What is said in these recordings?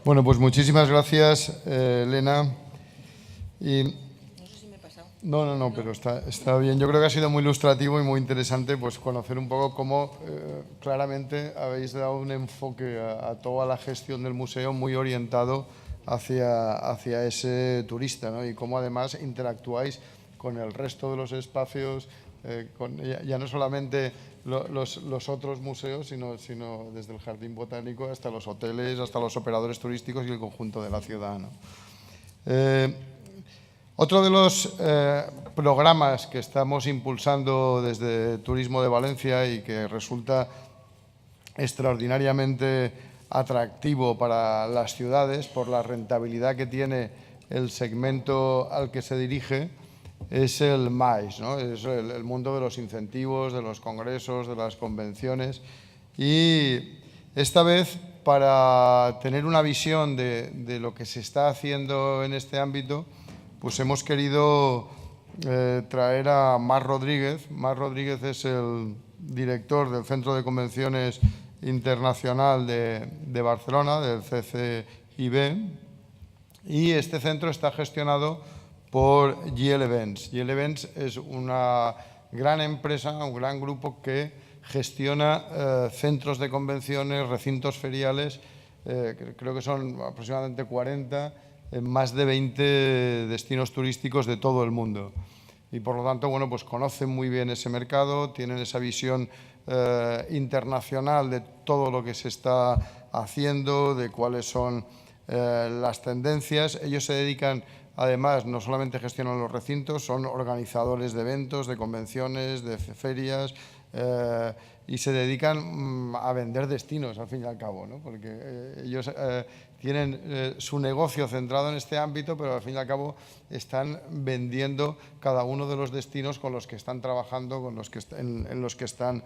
Bueno, pues muchísimas gracias, Elena. Y No sé si me he pasado. no, pero está bien. Yo creo que ha sido muy ilustrativo y muy interesante pues conocer un poco cómo claramente habéis dado un enfoque a toda la gestión del museo muy orientado hacia ese turista, ¿no? Y cómo además interactuáis con el resto de los espacios, ya no solamente los otros museos, sino desde el Jardín Botánico hasta los hoteles, hasta los operadores turísticos y el conjunto de la ciudad, ¿no? Otro de los programas que estamos impulsando desde Turismo de Valencia y que resulta extraordinariamente atractivo para las ciudades por la rentabilidad que tiene el segmento al que se dirige, es el MAIS, ¿no? Es el mundo de los incentivos, de los congresos, de las convenciones. Y esta vez, para tener una visión de lo que se está haciendo en este ámbito, pues hemos querido traer a Marc Rodríguez. Marc Rodríguez es el director del Centro de Convenciones Internacional de Barcelona, del CCIB, y este centro está gestionado por GL Events. GL Events es una gran empresa, un gran grupo que gestiona centros de convenciones, recintos feriales, creo que son aproximadamente 40, en más de 20 destinos turísticos de todo el mundo. Y por lo tanto, bueno, pues conocen muy bien ese mercado, tienen esa visión internacional de todo lo que se está haciendo, de cuáles son las tendencias. Ellos se dedican, además, no solamente gestionan los recintos, son organizadores de eventos, de convenciones, de ferias, y se dedican a vender destinos, al fin y al cabo, ¿no? Porque ellos tienen su negocio centrado en este ámbito, pero al fin y al cabo están vendiendo cada uno de los destinos con los que están trabajando, en los que están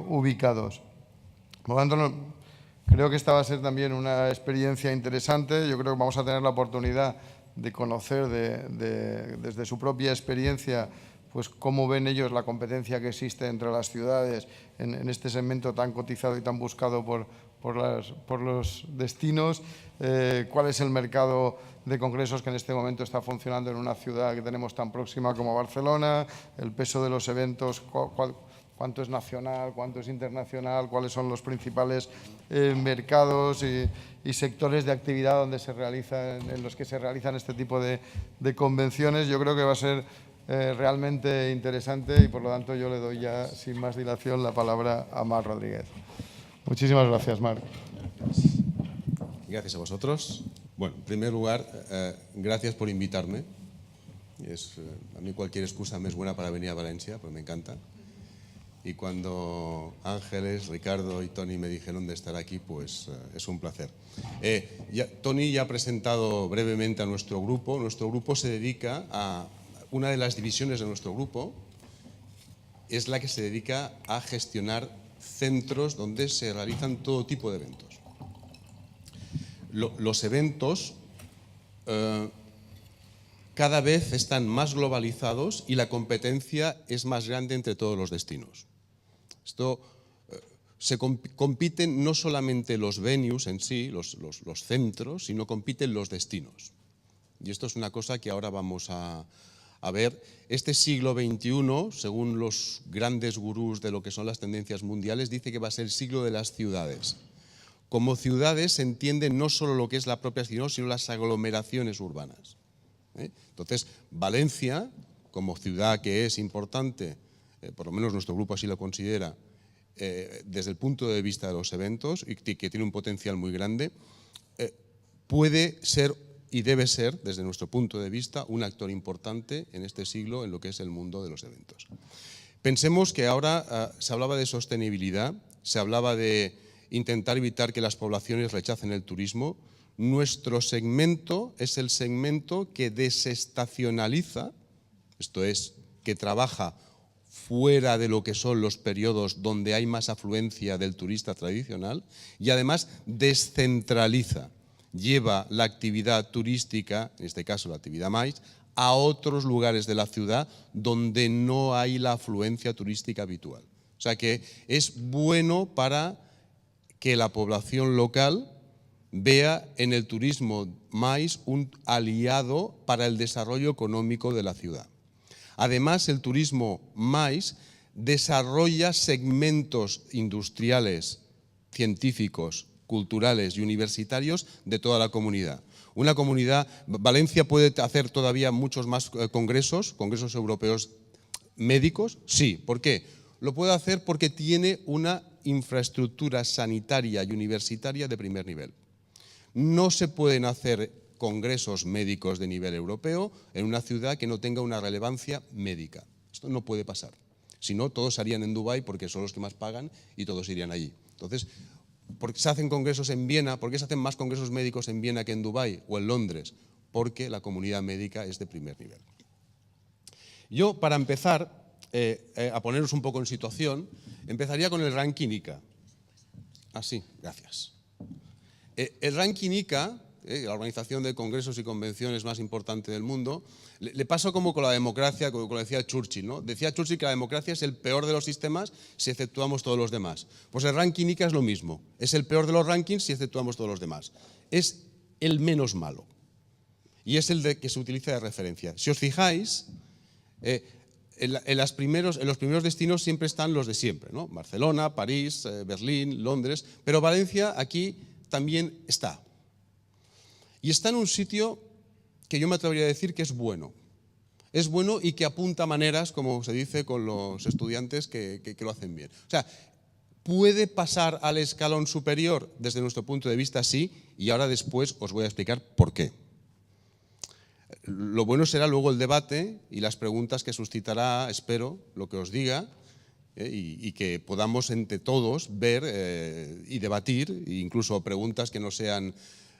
ubicados. Por lo tanto, creo que esta va a ser también una experiencia interesante. Yo creo que vamos a tener la oportunidad de conocer desde su propia experiencia pues cómo ven ellos la competencia que existe entre las ciudades en este segmento tan cotizado y tan buscado por los destinos, cuál es el mercado de congresos que en este momento está funcionando en una ciudad que tenemos tan próxima como Barcelona, el peso de los eventos, cuánto es nacional, cuánto es internacional, cuáles son los principales mercados y sectores de actividad en los que se realizan este tipo de convenciones. Yo creo que va a ser realmente interesante y por lo tanto yo le doy ya sin más dilación la palabra a Marc Rodríguez. Muchísimas gracias, Marc. Gracias a vosotros. Bueno, en primer lugar, gracias por invitarme. A mí cualquier excusa me es buena para venir a Valencia, pues me encanta. Y cuando Ángeles, Ricardo y Toni me dijeron de estar aquí, pues es un placer. Toni ya ha presentado brevemente a nuestro grupo. Nuestro grupo se dedica a... Una de las divisiones de nuestro grupo es la que se dedica a gestionar centros donde se realizan todo tipo de eventos. Los eventos cada vez están más globalizados y la competencia es más grande entre todos los destinos. Compiten no solamente los venues en sí, los centros, sino compiten los destinos. Y esto es una cosa que ahora vamos a ver. Este siglo XXI, según los grandes gurús de lo que son las tendencias mundiales, dice que va a ser el siglo de las ciudades. Como ciudades se entiende no solo lo que es la propia ciudad, sino las aglomeraciones urbanas. Entonces, Valencia, como ciudad que es importante, por lo menos nuestro grupo así lo considera, desde el punto de vista de los eventos, y que tiene un potencial muy grande, puede ser y debe ser, desde nuestro punto de vista, un actor importante en este siglo en lo que es el mundo de los eventos. Pensemos que ahora se hablaba de sostenibilidad, se hablaba de intentar evitar que las poblaciones rechacen el turismo. Nuestro segmento es el segmento que desestacionaliza, esto es, que trabaja fuera de lo que son los periodos donde hay más afluencia del turista tradicional y además descentraliza, lleva la actividad turística, en este caso la actividad MAIS, a otros lugares de la ciudad donde no hay la afluencia turística habitual. O sea que es bueno para que la población local vea en el turismo MICE un aliado para el desarrollo económico de la ciudad. Además, el turismo MICE desarrolla segmentos industriales, científicos, culturales y universitarios de toda la comunidad. Una comunidad, Valencia puede hacer todavía muchos más congresos europeos médicos, sí. ¿Por qué? Lo puede hacer porque tiene una infraestructura sanitaria y universitaria de primer nivel. No se pueden hacer congresos médicos de nivel europeo en una ciudad que no tenga una relevancia médica. Esto no puede pasar. Si no, todos harían en Dubái porque son los que más pagan y todos irían allí. Entonces, ¿por qué se hacen congresos en Viena? ¿Por qué se hacen más congresos médicos en Viena que en Dubái o en Londres? Porque la comunidad médica es de primer nivel. Yo, para empezar a poneros un poco en situación, empezaría con el ranking ICA. Así, gracias. El ranking ICA, la organización de congresos y convenciones más importante del mundo, le pasa como con la democracia, como lo decía Churchill, ¿no? Decía Churchill que la democracia es el peor de los sistemas si exceptuamos todos los demás. Pues el ranking ICA es lo mismo, es el peor de los rankings si exceptuamos todos los demás. Es el menos malo y es el que se utiliza de referencia. Si os fijáis, en los primeros destinos siempre están los de siempre, ¿no? Barcelona, París, Berlín, Londres, pero Valencia aquí también está. Y está en un sitio que yo me atrevería a decir que es bueno. Es bueno y que apunta maneras, como se dice con los estudiantes, que lo hacen bien. O sea, ¿puede pasar al escalón superior? Desde nuestro punto de vista, sí, y ahora después os voy a explicar por qué. Lo bueno será luego el debate y las preguntas que suscitará, espero, lo que os diga, y que podamos entre todos ver y debatir, incluso preguntas que no sean,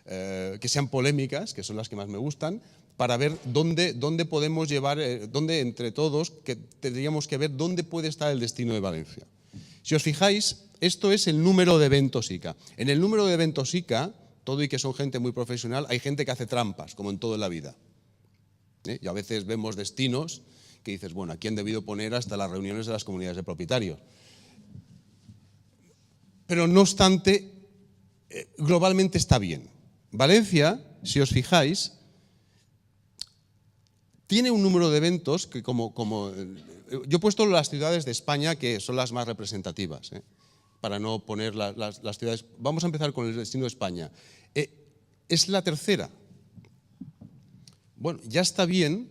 que sean polémicas, que son las que más me gustan, para ver dónde podemos llevar, dónde entre todos que tendríamos que ver dónde puede estar el destino de Valencia. Si os fijáis, esto es el número de eventos ICA. En el número de eventos ICA, todo y que son gente muy profesional, hay gente que hace trampas, como en todo en la vida. Y a veces vemos destinos que dices, bueno, aquí han debido poner hasta las reuniones de las comunidades de propietarios. Pero no obstante, globalmente está bien. Valencia, si os fijáis, tiene un número de eventos que yo he puesto las ciudades de España que son las más representativas, para no poner las ciudades. Vamos a empezar con el destino de España. Es la tercera. Bueno, ya está bien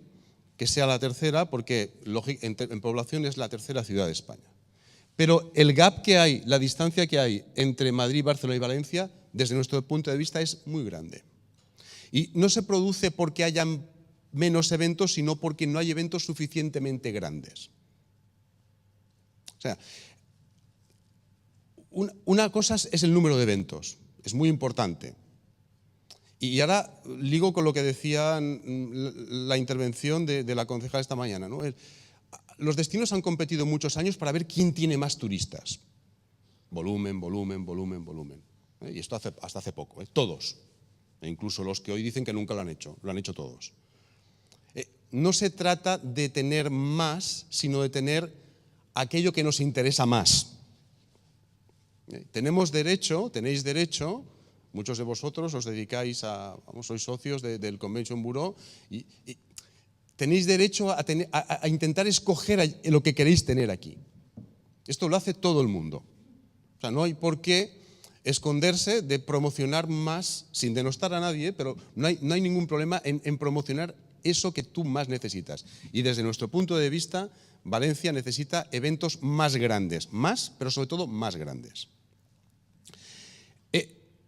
que sea la tercera porque en población es la tercera ciudad de España. Pero el gap que hay, la distancia que hay entre Madrid, Barcelona y Valencia, desde nuestro punto de vista es muy grande. Y no se produce porque hayan menos eventos, sino porque no hay eventos suficientemente grandes. O sea, una cosa es el número de eventos, es muy importante. Y ahora ligo con lo que decía la intervención de la concejal esta mañana, ¿no? Los destinos han competido muchos años para ver quién tiene más turistas. Volumen, volumen, volumen, volumen. Y esto hasta hace poco, todos. Incluso los que hoy dicen que nunca lo han hecho todos. No se trata de tener más, sino de tener aquello que nos interesa más. Tenéis derecho, muchos de vosotros os dedicáis sois socios del Convention Bureau y tenéis derecho a intentar escoger lo que queréis tener aquí. Esto lo hace todo el mundo. O sea, no hay por qué esconderse de promocionar más, sin denostar a nadie, pero no hay ningún problema en promocionar eso que tú más necesitas. Y desde nuestro punto de vista, Valencia necesita eventos más grandes, pero sobre todo más grandes.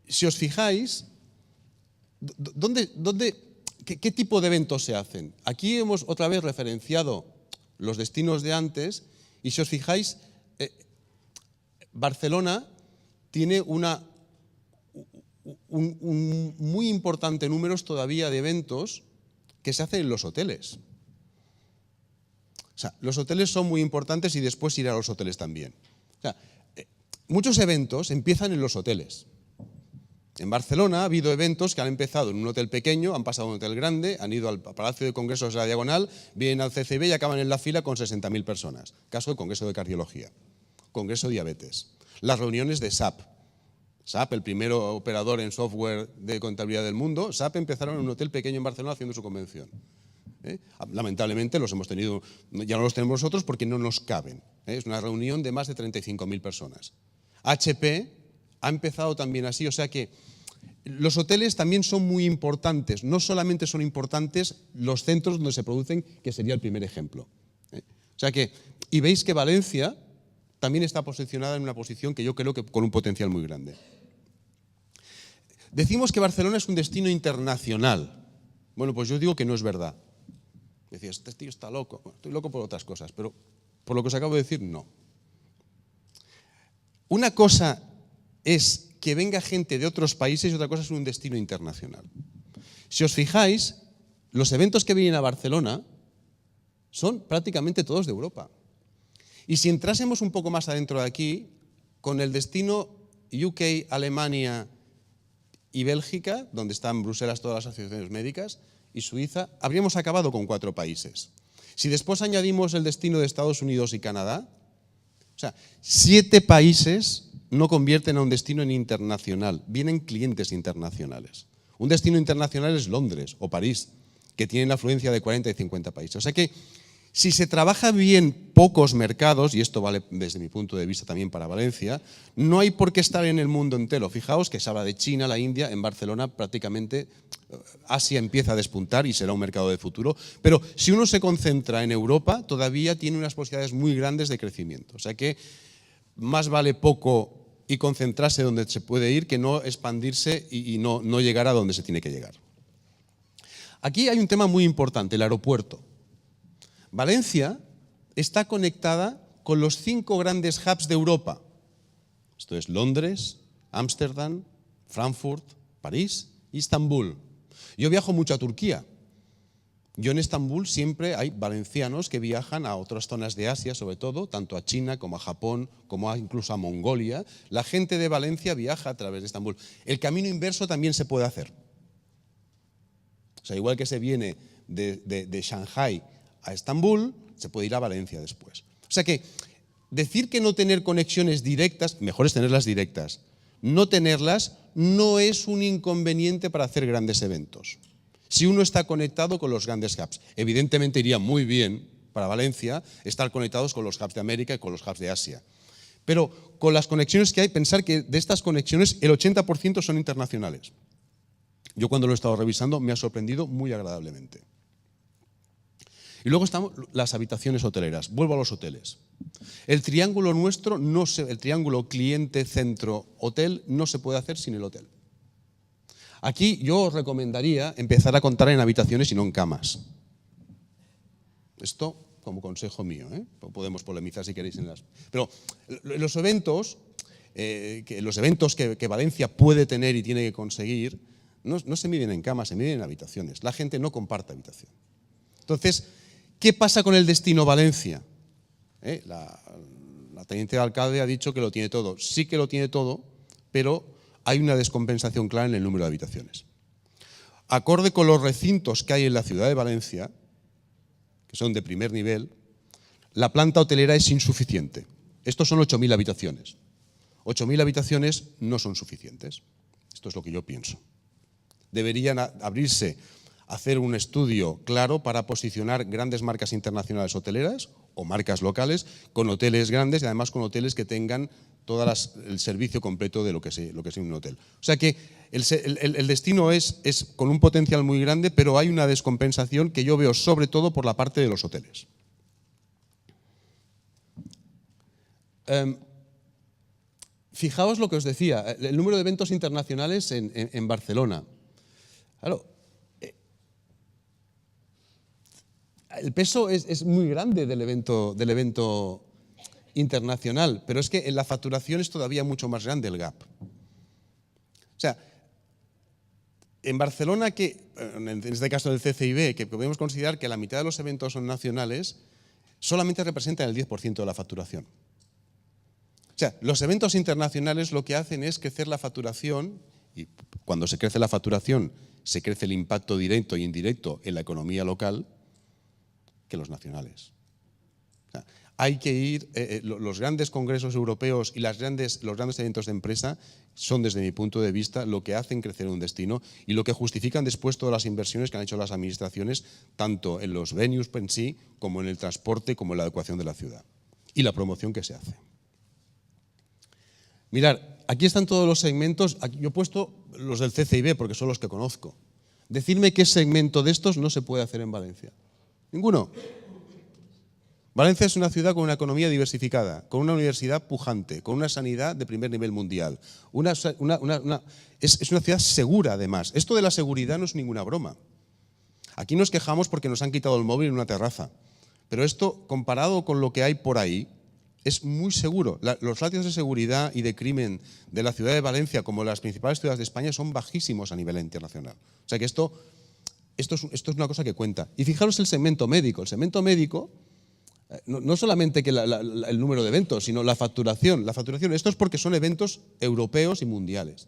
Si os fijáis, ¿qué tipo de eventos se hacen? Aquí hemos otra vez referenciado los destinos de antes y si os fijáis, Barcelona tiene un muy importante número todavía de eventos que se hacen en los hoteles. O sea, los hoteles son muy importantes y después ir a los hoteles también. O sea, muchos eventos empiezan en los hoteles. En Barcelona ha habido eventos que han empezado en un hotel pequeño, han pasado a un hotel grande, han ido al Palacio de Congresos de la Diagonal, vienen al CCB y acaban en la fila con 60.000 personas. Caso del Congreso de Cardiología, Congreso de Diabetes, las reuniones de SAP. SAP, el primer operador en software de contabilidad del mundo, SAP empezaron en un hotel pequeño en Barcelona haciendo su convención. Lamentablemente los hemos tenido, ya no los tenemos nosotros porque no nos caben. Es una reunión de más de 35.000 personas. HP ha empezado también así, o sea que los hoteles también son muy importantes. No solamente son importantes los centros donde se producen, que sería el primer ejemplo. O sea que, y veis que Valencia también está posicionada en una posición que yo creo que con un potencial muy grande. Decimos que Barcelona es un destino internacional. Bueno, pues yo digo que no es verdad. Decías, este tío está loco. Bueno, estoy loco por otras cosas, pero por lo que os acabo de decir, no. Una cosa es que venga gente de otros países y otra cosa es un destino internacional. Si os fijáis, los eventos que vienen a Barcelona son prácticamente todos de Europa. Y si entrásemos un poco más adentro de aquí, con el destino UK, Alemania y Bélgica, donde están en Bruselas todas las asociaciones médicas, y Suiza, habríamos acabado con 4 países. Si después añadimos el destino de Estados Unidos y Canadá, o sea, 7 países no convierten a un destino en internacional, vienen clientes internacionales. Un destino internacional es Londres o París, que tienen la afluencia de 40 y 50 países. O sea que si se trabaja bien pocos mercados, y esto vale desde mi punto de vista también para Valencia, no hay por qué estar en el mundo entero. Fijaos que se habla de China, la India, en Barcelona prácticamente Asia empieza a despuntar y será un mercado de futuro, pero si uno se concentra en Europa, todavía tiene unas posibilidades muy grandes de crecimiento. O sea que más vale poco y concentrarse donde se puede ir que no expandirse y no llegar a donde se tiene que llegar. Aquí hay un tema muy importante, el aeropuerto. Valencia está conectada con los 5 grandes hubs de Europa. Esto es Londres, Ámsterdam, Frankfurt, París y Estambul. Yo viajo mucho a Turquía. Yo en Estambul siempre hay valencianos que viajan a otras zonas de Asia, sobre todo, tanto a China como a Japón, como incluso a Mongolia. La gente de Valencia viaja a través de Estambul. El camino inverso también se puede hacer. O sea, igual que se viene de Shanghái a Estambul, se puede ir a Valencia después. O sea que decir que no tener conexiones directas, mejor es tenerlas directas. No tenerlas no es un inconveniente para hacer grandes eventos. Si uno está conectado con los grandes hubs, evidentemente iría muy bien para Valencia estar conectados con los hubs de América y con los hubs de Asia. Pero con las conexiones que hay, pensar que de estas conexiones el 80% son internacionales. Yo cuando lo he estado revisando me ha sorprendido muy agradablemente. Y luego están las habitaciones hoteleras. Vuelvo a los hoteles. El triángulo nuestro, el triángulo cliente-centro-hotel, no se puede hacer sin el hotel. Aquí yo os recomendaría empezar a contar en habitaciones y no en camas. Esto como consejo mío, ¿eh? Podemos polemizar si queréis en las... Pero los eventos que Valencia puede tener y tiene que conseguir no se miden en camas, se miden en habitaciones. La gente no comparte habitación. Entonces, ¿qué pasa con el destino Valencia? La teniente de alcalde ha dicho que lo tiene todo. Sí que lo tiene todo, pero hay una descompensación clara en el número de habitaciones. Acorde con los recintos que hay en la ciudad de Valencia, que son de primer nivel, la planta hotelera es insuficiente. Estos son 8.000 habitaciones. 8.000 habitaciones no son suficientes. Esto es lo que yo pienso. Deberían abrirse, hacer un estudio claro para posicionar grandes marcas internacionales hoteleras o marcas locales con hoteles grandes y además con hoteles que tengan todo el servicio completo de lo que es un hotel. O sea que el destino es con un potencial muy grande, pero hay una descompensación que yo veo sobre todo por la parte de los hoteles. Fijaos lo que os decía, el número de eventos internacionales en Barcelona. Claro, el peso es muy grande del evento internacional, pero es que en la facturación es todavía mucho más grande el gap. O sea, en Barcelona, en este caso del CCIB, que podemos considerar que la mitad de los eventos son nacionales, solamente representan el 10% de la facturación. O sea, los eventos internacionales lo que hacen es crecer la facturación, y cuando se crece la facturación, se crece el impacto directo e indirecto en la economía local que los nacionales. O sea, Hay que ir, los grandes congresos europeos y los grandes eventos de empresa son, desde mi punto de vista, lo que hacen crecer un destino y lo que justifican después todas las inversiones que han hecho las administraciones, tanto en los venues en sí, como en el transporte, como en la adecuación de la ciudad y la promoción que se hace. Mirad, aquí están todos los segmentos. Aquí yo he puesto los del CCIB porque son los que conozco. Decidme qué segmento de estos no se puede hacer en Valencia. Ninguno. Valencia es una ciudad con una economía diversificada, con una universidad pujante, con una sanidad de primer nivel mundial. Es una ciudad segura, además. Esto de la seguridad no es ninguna broma. Aquí nos quejamos porque nos han quitado el móvil en una terraza. Pero esto, comparado con lo que hay por ahí, es muy seguro. Los ratios de seguridad y de crimen de la ciudad de Valencia, como las principales ciudades de España, son bajísimos a nivel internacional. O sea que esto es una cosa que cuenta. Y fijaros el segmento médico. El segmento médico, no solamente que el número de eventos, sino la facturación. Esto es porque son eventos europeos y mundiales.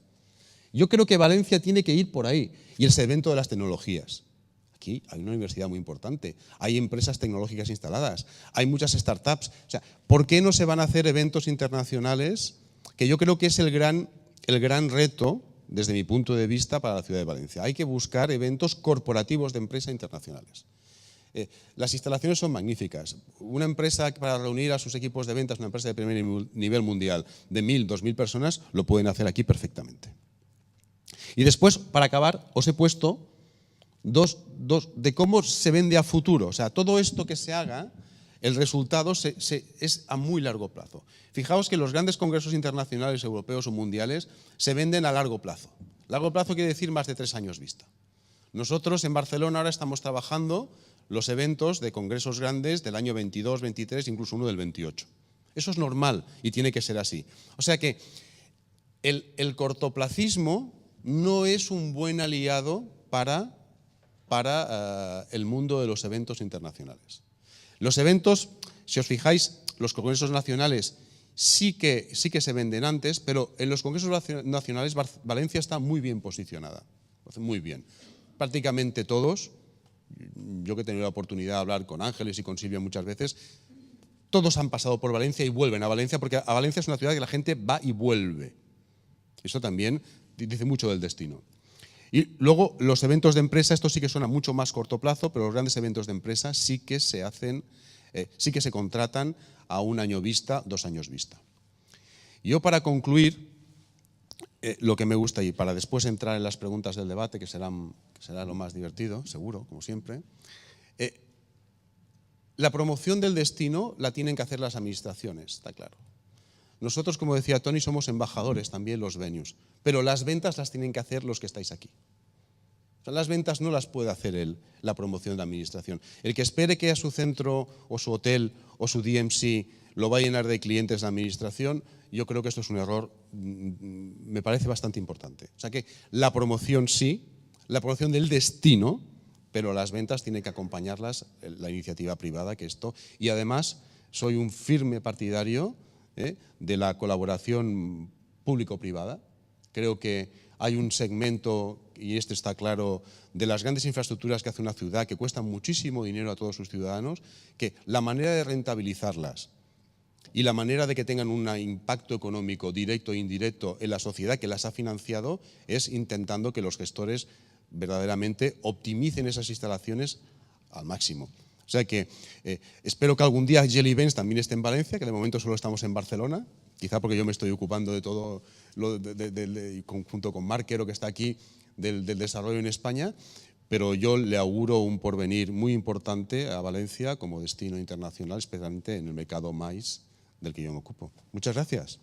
Yo creo que Valencia tiene que ir por ahí. Y el segmento de las tecnologías. Aquí hay una universidad muy importante, hay empresas tecnológicas instaladas, hay muchas startups. O sea, ¿por qué no se van a hacer eventos internacionales? Que yo creo que es el gran reto, desde mi punto de vista, para la ciudad de Valencia. Hay que buscar eventos corporativos de empresas internacionales. Las instalaciones son magníficas. Una empresa para reunir a sus equipos de ventas, una empresa de primer nivel mundial de 1.000, 2.000 personas, lo pueden hacer aquí perfectamente. Y después, para acabar, os he puesto dos de cómo se vende a futuro. O sea, todo esto que se haga, el resultado es a muy largo plazo. Fijaos que los grandes congresos internacionales, europeos o mundiales, se venden a largo plazo. Largo plazo quiere decir más de 3 años vista. Nosotros en Barcelona ahora estamos trabajando los eventos de congresos grandes del año 22, 23, incluso uno del 28. Eso es normal y tiene que ser así. O sea que el cortoplacismo no es un buen aliado para el mundo de los eventos internacionales. Los eventos, si os fijáis, los congresos nacionales sí que se venden antes, pero en los congresos nacionales Valencia está muy bien posicionada, muy bien. Prácticamente todos, yo que he tenido la oportunidad de hablar con Ángeles y con Silvia muchas veces, todos han pasado por Valencia y vuelven a Valencia, porque a Valencia es una ciudad que la gente va y vuelve. Eso también dice mucho del destino. Y luego los eventos de empresa, esto sí que suena mucho más corto plazo, pero los grandes eventos de empresa sí que se hacen, sí que se contratan a 1 año vista, 2 años vista. Y yo, para concluir, lo que me gusta, y para después entrar en las preguntas del debate, que será lo más divertido, seguro, como siempre, la promoción del destino la tienen que hacer las administraciones, está claro. Nosotros, como decía Tony, somos embajadores también, los venues, pero las ventas las tienen que hacer los que estáis aquí. O sea, las ventas no las puede hacer la promoción de la administración. El que espere que a su centro o su hotel o su DMC lo va a llenar de clientes la administración, yo creo que esto es un error, me parece bastante importante. O sea que la promoción sí, la promoción del destino, pero las ventas tienen que acompañarlas la iniciativa privada, que esto. Y además soy un firme partidario de la colaboración público-privada. Creo que hay un segmento, y este está claro, de las grandes infraestructuras que hace una ciudad, que cuestan muchísimo dinero a todos sus ciudadanos, que la manera de rentabilizarlas y la manera de que tengan un impacto económico directo e indirecto en la sociedad que las ha financiado es intentando que los gestores verdaderamente optimicen esas instalaciones al máximo. O sea que espero que algún día Jelly Events también esté en Valencia, que de momento solo estamos en Barcelona, quizá porque yo me estoy ocupando de todo, junto con Marquero, que está aquí, del desarrollo en España, pero yo le auguro un porvenir muy importante a Valencia como destino internacional, especialmente en el mercado MICE del que yo me ocupo. Muchas gracias.